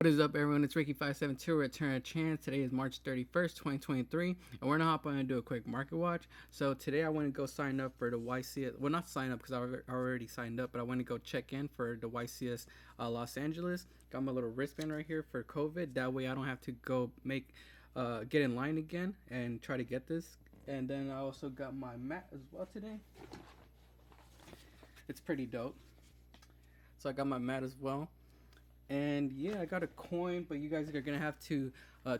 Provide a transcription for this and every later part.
What is up, everyone? It's Ricky572. Return a Chance. Today is March 31st, 2023, and we're gonna hop on and do a quick market watch. So today I want to go sign up for the YCS. Well, not sign up because I already signed up, but I want to go check in for the YCS Los Angeles. Got my little wristband right here for COVID. That way I don't have to go get in line again and try to get this. And then I also got my mat as well today. It's pretty dope. So I got my mat as well. And yeah, I got a coin, but you guys are gonna have to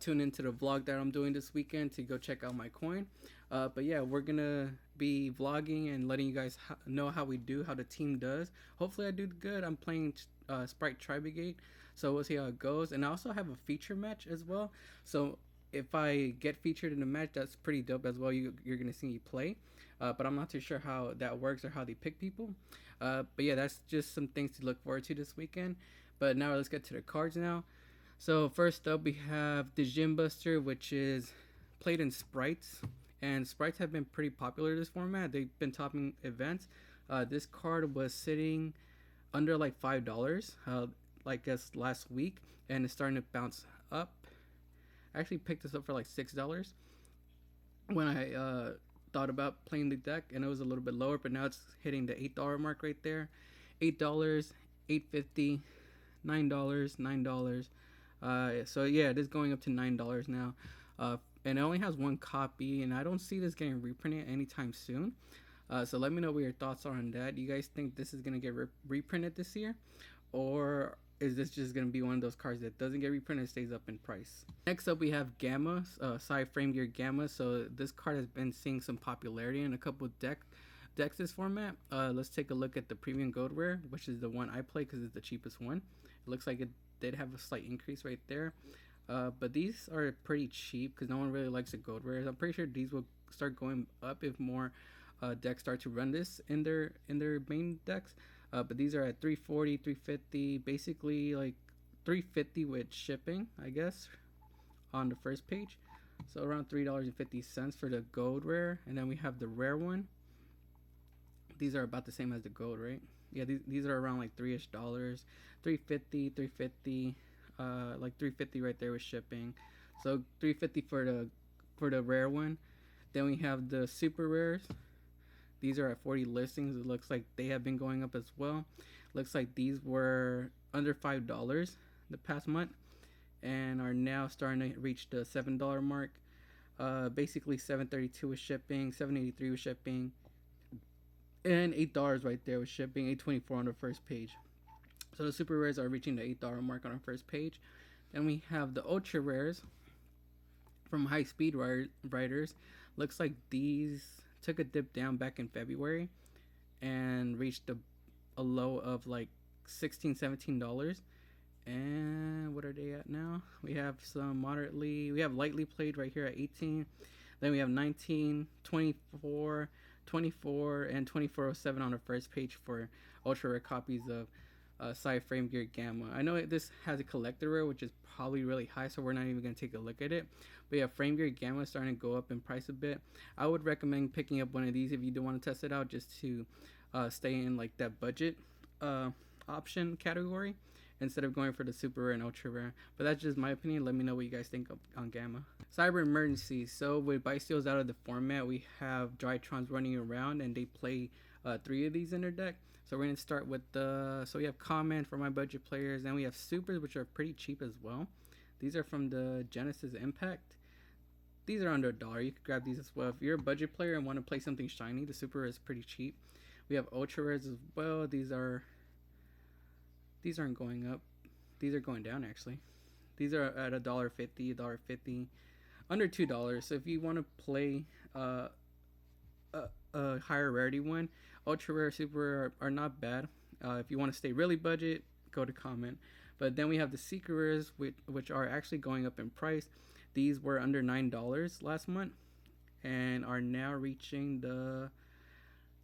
tune into the vlog that I'm doing this weekend to go check out my coin. But yeah, we're gonna be vlogging and letting you guys know how we do, how the team does. Hopefully, I do good. I'm playing Sprite Tri Brigade, so we'll see how it goes. And I also have a feature match as well. So if I get featured in a match, that's pretty dope as well. You're gonna see me play. But I'm not too sure how that works or how they pick people. But yeah, that's just some things to look forward to this weekend. But now let's get to the cards now. So first up, we have the Gym Buster, which is played in sprites, and sprites have been pretty popular in this format. They've been topping events. This card was sitting under like $5, like guess last week, and it's starting to bounce up. I actually picked this up for like $6 when I thought about playing the deck, and it was a little bit lower, but now it's hitting the $8 mark right there. $8, $8.50. $9. So yeah, it is going up to $9 now, and it only has one copy, and I don't see this getting reprinted anytime soon. So let me know what your thoughts are on that. Do you guys think this is gonna get reprinted this year, or is this just gonna be one of those cards that doesn't get reprinted and stays up in price? Next up, we have Gamma, Side Frame Gear Gamma. So this card has been seeing some popularity in a couple decks this format. Let's take a look at the premium gold rare, which is the one I play because it's the cheapest one. It looks like it did have a slight increase right there, but these are pretty cheap because no one really likes the gold rares. I'm pretty sure these will start going up if more decks start to run this in their main decks. But these are at 340, 350, basically like 350 with shipping, I guess, on the first page. So around $3.50 for the gold rare, and then we have the rare one. These are about the same as the gold, right? Yeah, these are around like $3-ish, 350, 350, like 350 right there with shipping. So 350 for the rare one. Then we have the super rares. These are at 40 listings. It looks like they have been going up as well. Looks like these were under $5 the past month and are now starting to reach the $7 mark. Basically 732 with shipping, 783 with shipping, and $8 right there with shipping, $8.24 on the first page. So the super rares are reaching the $8 mark on our first page. Then we have the ultra rares from High Speed Riders. Looks like these took a dip down back in February and reached a low of like $16-17. And what are they at now? We have we have lightly played right here at 18. Then we have 19, 24, 24, and 2407 on the first page for ultra rare copies of Side Frame Gear Gamma. I know this has a collector rare, which is probably really high, so we're not even going to take a look at it. But yeah, Frame Gear Gamma is starting to go up in price a bit. I would recommend picking up one of these if you do want to test it out, just to stay in like that budget option category instead of going for the super rare and ultra rare. But that's just my opinion. Let me know what you guys think on Gamma. Cyber Emergency. So with Bysteals out of the format, we have Drytrons running around, and they play 3 of these in their deck. So we're going to start with so we have Common for my budget players. Then we have Supers, which are pretty cheap as well. These are from the Genesis Impact. These are under $1. You could grab these as well. If you're a budget player and want to play something shiny, the Super is pretty cheap. We have Ultra Rares as well. These aren't going up. These are going down actually. These are at $1.50, $1.50, under $2. So if you want to play a higher rarity one, ultra rare, super rare are not bad. If you want to stay really budget, go to Common. But then we have the secret rares, which are actually going up in price. These were under $9 last month and are now reaching the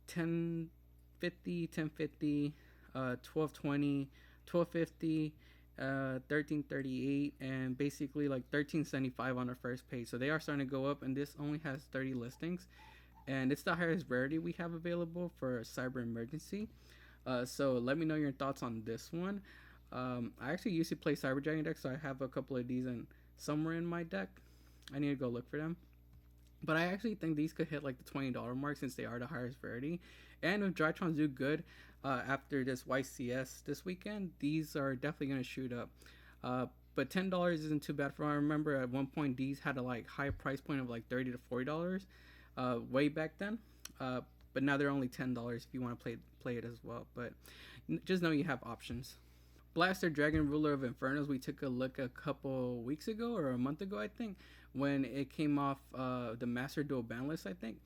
1050, 1050, 1220, 1250, 1338, and basically like 1375 on our first page. So they are starting to go up, and this only has 30 listings, and it's the highest rarity we have available for Cyber Emergency. So let me know your thoughts on this one. I actually used to play Cyber Dragon deck, so I have a couple of these in somewhere in my deck. I need to go look for them. But I actually think these could hit like the $20 mark since they are the highest rarity. And if Drytrons do good after this YCS this weekend, these are definitely going to shoot up. But $10 isn't too bad for. I remember at one point these had a like high price point of like $30 to $40 way back then. But now they're only $10 if you want to play it as well. But just know you have options. Blaster Dragon Ruler of Infernos, we took a look a couple weeks ago or a month ago, I think, when it came off the Master Duel ban list, I think.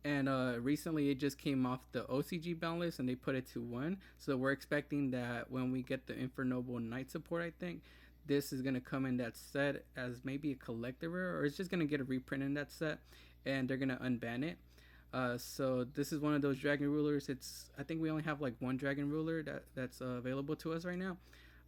And recently it just came off the OCG ban list and they put it to 1. So we're expecting that when we get the Infernoble Knight support, I think, this is going to come in that set as maybe a collector rare, or it's just going to get a reprint in that set and they're going to unban it. So this is one of those dragon rulers. I think we only have like one dragon ruler that's available to us right now.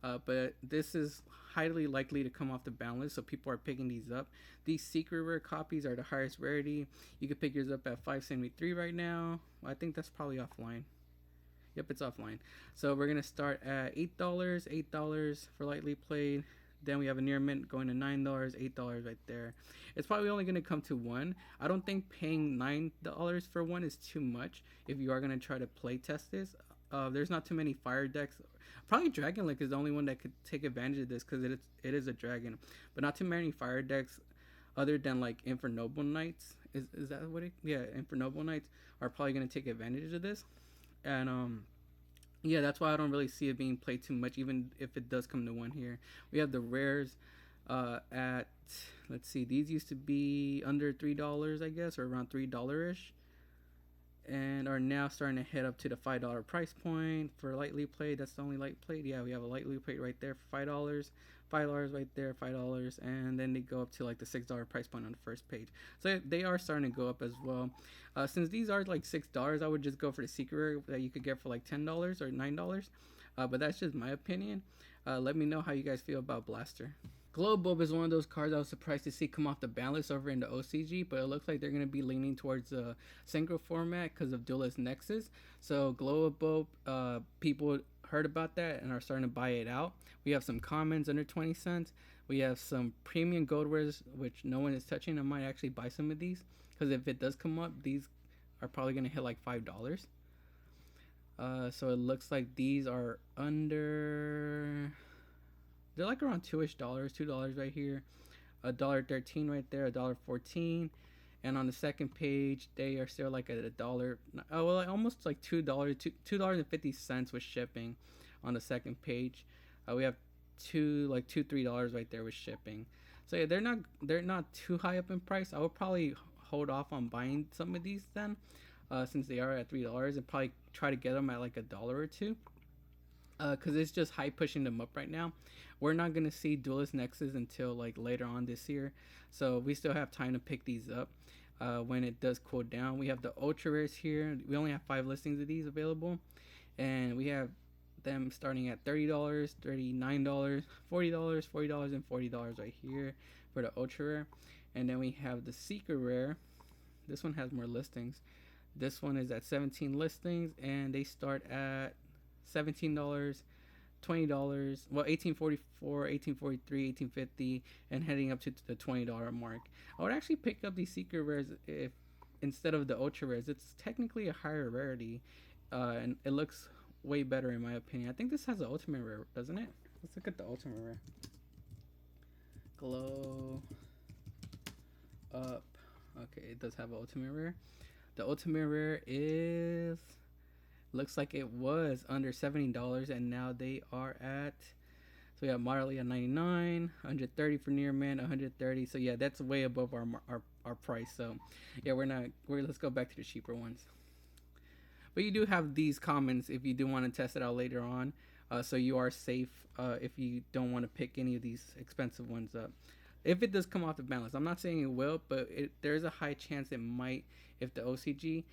But this is highly likely to come off the ban list, so people are picking these up. These secret rare copies are the highest rarity. You can pick yours up at 573 right now. I think that's probably offline. Yep, it's offline. So we're gonna start at $8, $8 for lightly played. Then we have a near mint going to $9, $8 right there. It's probably only going to come to 1. I don't think paying $9 for 1 is too much if you are going to try to play test this. There's not too many fire decks. Probably Dragon Link is the only one that could take advantage of this because it is a dragon. But not too many fire decks other than like Infernoble Knights. Is that what it? Yeah, Infernoble Knights are probably going to take advantage of this. And yeah, that's why I don't really see it being played too much, even if it does come to 1 here. We have the rares at, let's see, these used to be under $3, I guess, or around $3-ish. And are now starting to head up to the $5 price point for lightly played. That's the only light played. Yeah, we have a lightly played right there for $5. $5 right there, $5, and then they go up to like the $6 price point on the first page. So they are starting to go up as well. Since these are like $6, I would just go for the secret that you could get for like $10 or $9. But that's just my opinion. Let me know how you guys feel about Blaster. Glow Bulb is one of those cards I was surprised to see come off the ban list over in the OCG, but it looks like they're going to be leaning towards the Synchro format because of Duelist Nexus. So Glow Bulb, people heard about that and are starting to buy it out. We have some commons under 20 cents. We have some premium gold rares, which no one is touching. I might actually buy some of these because if it does come up, these are probably going to hit like $5. So it looks like these are under... They're like around $2 right here, $1.13 right there, $1.14, and on the second page they are still like at $1. Oh well, almost like $2.50 with shipping on the second page. We have $3 right there with shipping. So yeah, they're not too high up in price. I would probably hold off on buying some of these then, since they are at $3, and probably try to get them at like $1 or $2. Because it's just high pushing them up right now. We're not going to see Duelist Nexus until like later on this year. So we still have time to pick these up when it does cool down. We have the Ultra Rares here. We only have 5 listings of these available. And we have them starting at $30, $39, $40, $40, and $40 right here for the Ultra Rare. And then we have the Secret Rare. This one has more listings. This one is at 17 listings and they start at $17, $20, well, $18.44, $18.43, $18.50, and heading up to the $20 mark. I would actually pick up these secret rares if instead of the ultra rares. It's technically a higher rarity, and it looks way better in my opinion. I think this has an ultimate rare, doesn't it? Let's look at the ultimate rare. Glow up. Okay, it does have an ultimate rare. The ultimate rare is... looks like it was under $70 and now they are at, so we have Marley at 99, 130 for near mint, 130. So yeah, that's way above our price. So yeah, let's go back to the cheaper ones. But you do have these commons if you do want to test it out later on. So you are safe if you don't want to pick any of these expensive ones up. If it does come off the balance, I'm not saying it will, but there's a high chance it might. If the OCG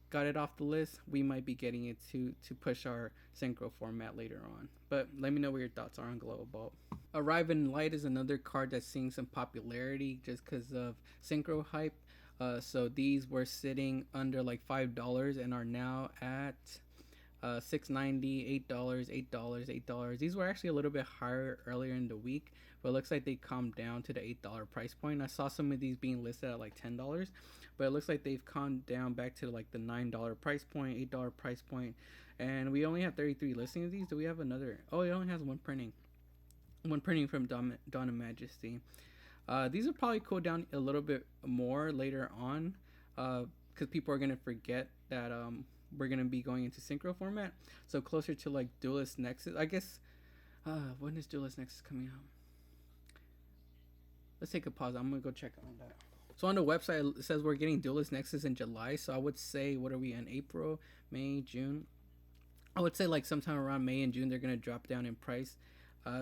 got it off the list, we might be getting it to push our Synchro format later on. But let me know what your thoughts are on Glow Bulb. Arrive in Light is another card that's seeing some popularity just because of Synchro hype. So these were sitting under like $5 and are now at $6.90, $8, $8, $8. These were actually a little bit higher earlier in the week, but it looks like they calmed down to the $8 price point. I saw some of these being listed at like $10, but it looks like they've calmed down back to like the $9 price point, $8 price point, and we only have 33 listings of these. Do we have another? Oh, it only has one printing from Dawn of Majesty. These will probably cool down a little bit more later on, because people are gonna forget that we're gonna be going into synchro format. So closer to like Duelist Nexus, I guess. When is Duelist Nexus coming out? Let's take a pause. I'm gonna go check on that. So on the website it says we're getting Duelist Nexus in July. So I would say, what are we in April, May, June? I would say like sometime around May and June they're gonna drop down in price.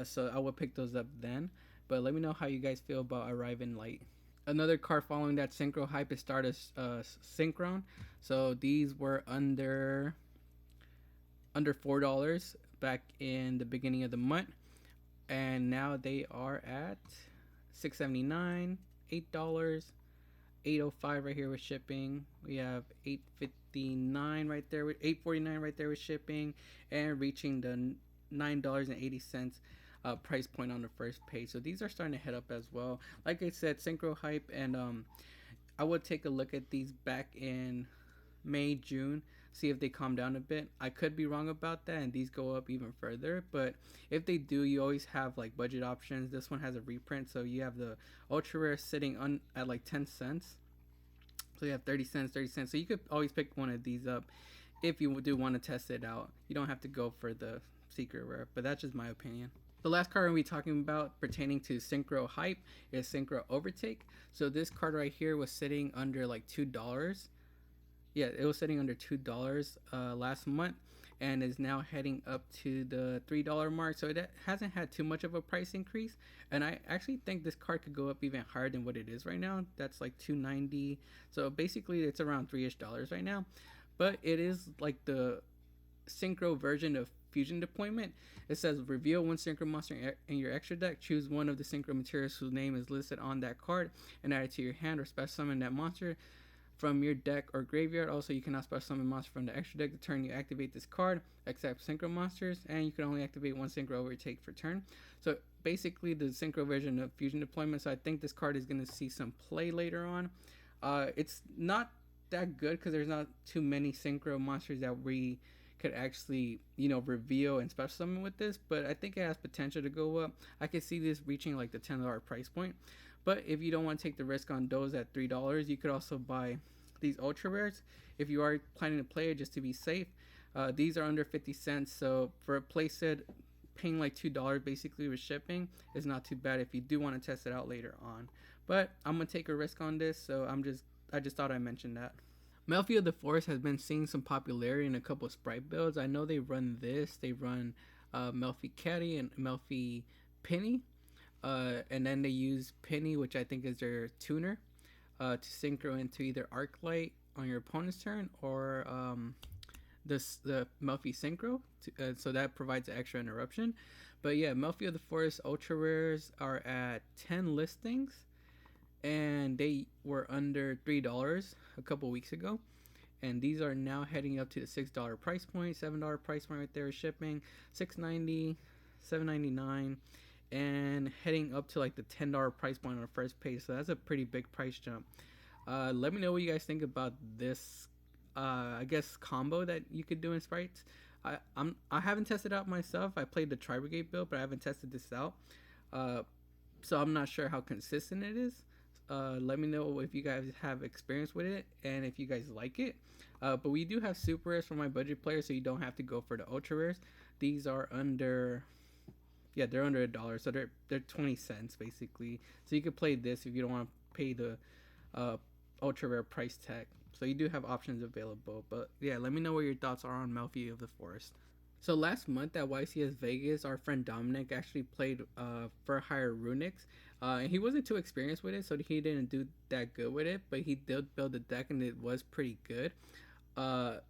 So I would pick those up then. But let me know how you guys feel about arriving late. Another card following that synchro hype is Stardust Synchron. So these were under $4 back in the beginning of the month, and now they are at $6.79, $8, $8.05 right here with shipping. We have $8.59 right there with $8.49 right there with shipping, and reaching the $9.80 price point on the first page. So these are starting to head up as well. Like I said, synchro hype, and I would take a look at these back in May, June, see if they calm down a bit. I could be wrong about that and these go up even further, but if they do, you always have like budget options. This one has a reprint, so you have the ultra rare sitting on at like 10 cents. So you have 30 cents, 30 cents. So you could always pick one of these up if you do want to test it out. You don't have to go for the secret rare, but that's just my opinion. The last card we'll be talking about pertaining to synchro hype is Synchro Overtake. So this card right here was sitting under like $2. Yeah, it was sitting under $2 last month, and is now heading up to the $3 mark. So it hasn't had too much of a price increase, and I actually think this card could go up even higher than what it is right now. That's like $2.90. So basically it's around $3-ish right now, but it is like the synchro version of fusion deployment. It says reveal one synchro monster in your extra deck, choose one of the synchro materials whose name is listed on that card and add it to your hand, or special summon that monster from your deck or graveyard. Also, you cannot special summon monster from the extra deck the turn you activate this card, except synchro monsters, and you can only activate one synchro overtake for turn. So basically the synchro version of fusion deployment. So I think this card is going to see some play later on. It's not that good because there's not too many synchro monsters that we could actually, reveal and special summon with this, but I think it has potential to go up. I could see this reaching like the $10 price point. But if you don't want to take the risk on those at $3, you could also buy these ultra rares if you are planning to play it just to be safe. These are under 50 cents, so for a playset, paying like $2 basically with shipping is not too bad if you do want to test it out later on. But I'm gonna take a risk on this, so I just thought I'd mention that. Melfi of the Forest has been seeing some popularity in a couple of sprite builds. I know they run this. They run Melfi Caddy and Melfi Penny. And then they use Penny, which I think is their tuner, to synchro into either Arclight on your opponent's turn, or the Melfi Synchro. So that provides an extra interruption. But yeah, Melfi of the Forest Ultra Rares are at 10 listings, and they were under $3 a couple weeks ago, and these are now heading up to the $6 price point, $7 price point right there, shipping $6.90, $7.99, and heading up to like the $10 price point on the first page. So that's a pretty big price jump. Let me know what you guys think about this I guess combo that you could do in sprites. I haven't tested out myself. I played the Tri Brigade build, but I haven't tested this out, so I'm not sure how consistent it is. Let me know if you guys have experience with it and if you guys like it. But we do have super rares for my budget players, so you don't have to go for the ultra rares. These are under, yeah, they're under $1, so they're 20 cents basically. So you could play this if you don't want to pay the ultra rare price tag. So you do have options available. But yeah, let me know what your thoughts are on Melfi of the Forest. So last month at YCS Vegas, our friend Dominic actually played for hire Runics. And he wasn't too experienced with it, so he didn't do that good with it. But he did build a deck, and it was pretty good.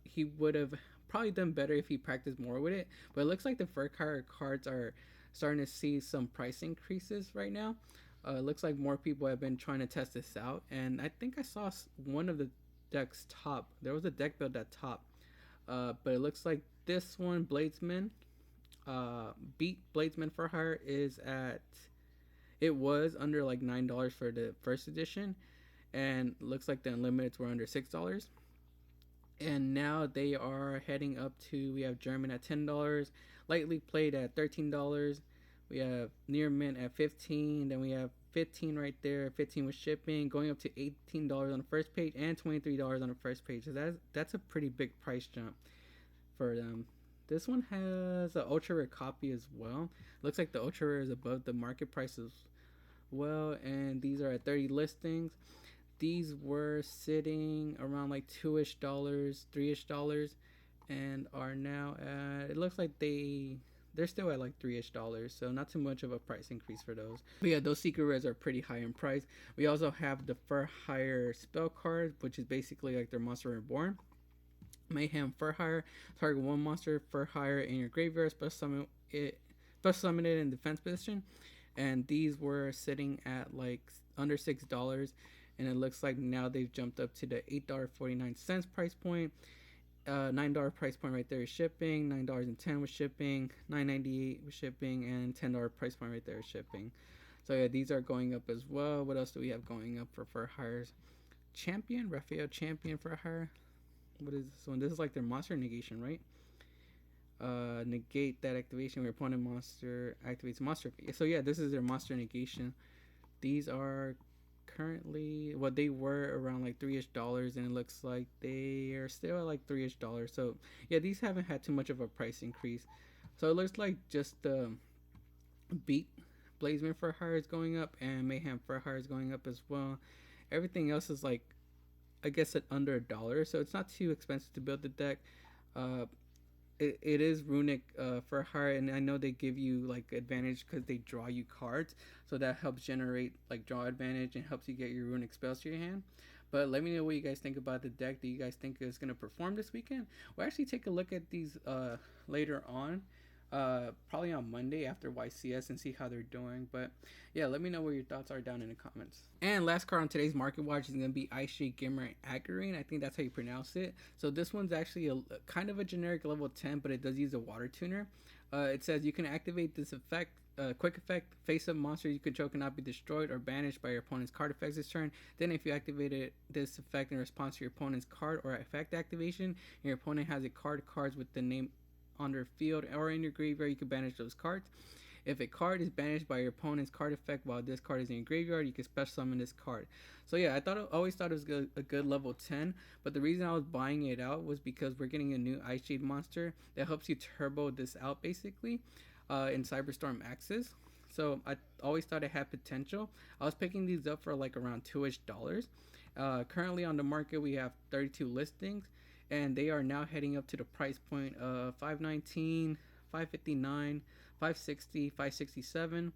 He would have probably done better if he practiced more with it. But it looks like the Fur Hire cards are starting to see some price increases right now. It looks like more people have been trying to test this out. And I think I saw one of the deck's top. There was a deck build at top. But it looks like this one, Bladesman, beat Bladesman for Hire is at, it was under like $9 for the first edition, and looks like the unlimiteds were under $6. And now they are heading up to, we have German at $10, lightly played at $13, we have near mint at 15, then we have 15 right there, 15 with shipping, going up to $18 on the first page and $23 on the first page. So that's a pretty big price jump for them. This one has an ultra rare copy as well. Looks like the ultra rare is above the market price as well, and these are at 30 listings. These were sitting around like $2-ish, $3-ish, and are now at, it looks like they're still at like $3-ish, so not too much of a price increase for those. But yeah, those secret rares are pretty high in price. We also have the Fur Hire spell card, which is basically like their Monster Reborn. Mayhem Fur Hire, target one monster Fur Hire in your graveyard, special summon it in defense position, and these were sitting at like under $6, and it looks like now they've jumped up to the $8.49 price point. $9 price point right there is shipping, $9.10 with shipping, $9.98 with shipping, and $10 price point right there is shipping. So yeah, these are going up as well. What else do we have going up for Fur Hires? Champion, Raphael Champion Fur Hire. What is this one? This is like their monster negation, right? Negate that activation where opponent monster activates monster. So yeah, this is their monster negation. These are currently, what they were around like $3-ish, and it looks like they are still at like $3-ish. So yeah, these haven't had too much of a price increase. So it looks like just the beat Bladesman Fur Hire is going up, and Mayhem Fur Hire is going up as well. Everything else is like, I guess, at under $1, so it's not too expensive to build the deck. It is runic for Hire, and I know they give you like advantage because they draw you cards, so that helps generate like draw advantage and helps you get your runic spells to your hand. But let me know what you guys think about the deck. Do you guys think it's going to perform this weekend? We'll actually take a look at these later on, probably on Monday after YCS, and see how they're doing. But yeah, let me know what your thoughts are down in the comments. And last card on today's market watch is going to be Ice Shade Gimmer Agarine. I think that's how you pronounce it. So this one's actually a kind of a generic level 10, but it does use a water tuner. It says you can activate this effect, quick effect, face up monsters you control cannot be destroyed or banished by your opponent's card effects this turn. Then if you activated this effect in response to your opponent's card or effect activation, and your opponent has a cards with the name on their field or in your graveyard, you can banish those cards. If a card is banished by your opponent's card effect while this card is in your graveyard, you can special summon this card. So yeah, always thought it was a good level 10, but the reason I was buying it out was because we're getting a new Ice Shade monster that helps you turbo this out basically in Cyberstorm Axis. So I always thought it had potential. I was picking these up for like around $2-ish. Currently on the market we have 32 listings, and they are now heading up to the price point of $519, $559, $560, $567,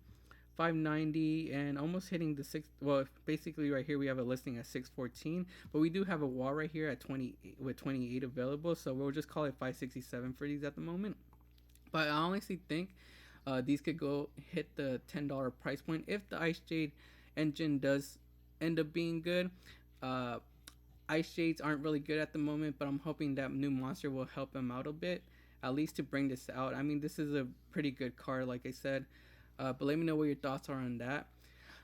$590, and almost hitting the six. Well, basically right here we have a listing at $614, but we do have a wall right here at 28 with 28 available, so we'll just call it $567 for these at the moment. But I honestly think these could go hit the $10 price point if the Ice Shade engine does end up being good. Ice Shades aren't really good at the moment, but I'm hoping that new monster will help them out a bit, at least to bring this out. I mean, this is a pretty good card, like I said, but let me know what your thoughts are on that.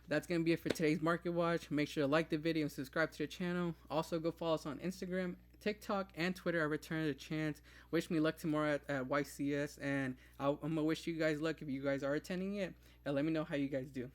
That's going to be it for today's Market Watch. Make sure to like the video and subscribe to the channel. Also, go follow us on Instagram, TikTok, and Twitter at Return of the Chance. Wish me luck tomorrow at YCS, and I'm going to wish you guys luck if you guys are attending it, and let me know how you guys do.